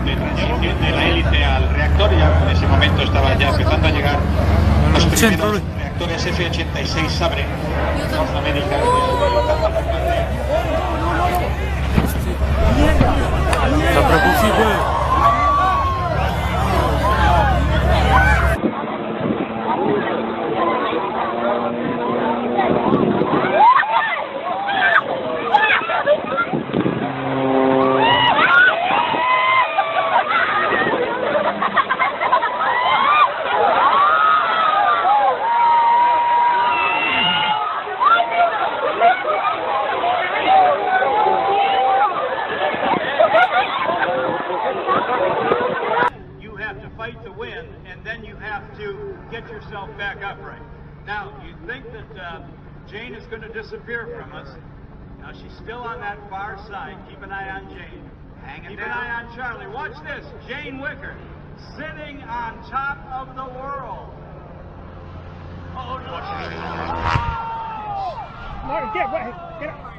de transición de la hélice al reactor. Ya en ese momento estaba ya empezando a llegar los primeros reactores F-86 Sabre Norteamérica. You have to fight the wind, and then you have to get yourself back upright. Now, you think that Jane is going to disappear from us. Now, she's still on that far side. Keep an eye on Jane. Keep an eye on Charlie. Watch this. Jane Wicker sitting on top of the world. Oh, no. Martin, get up.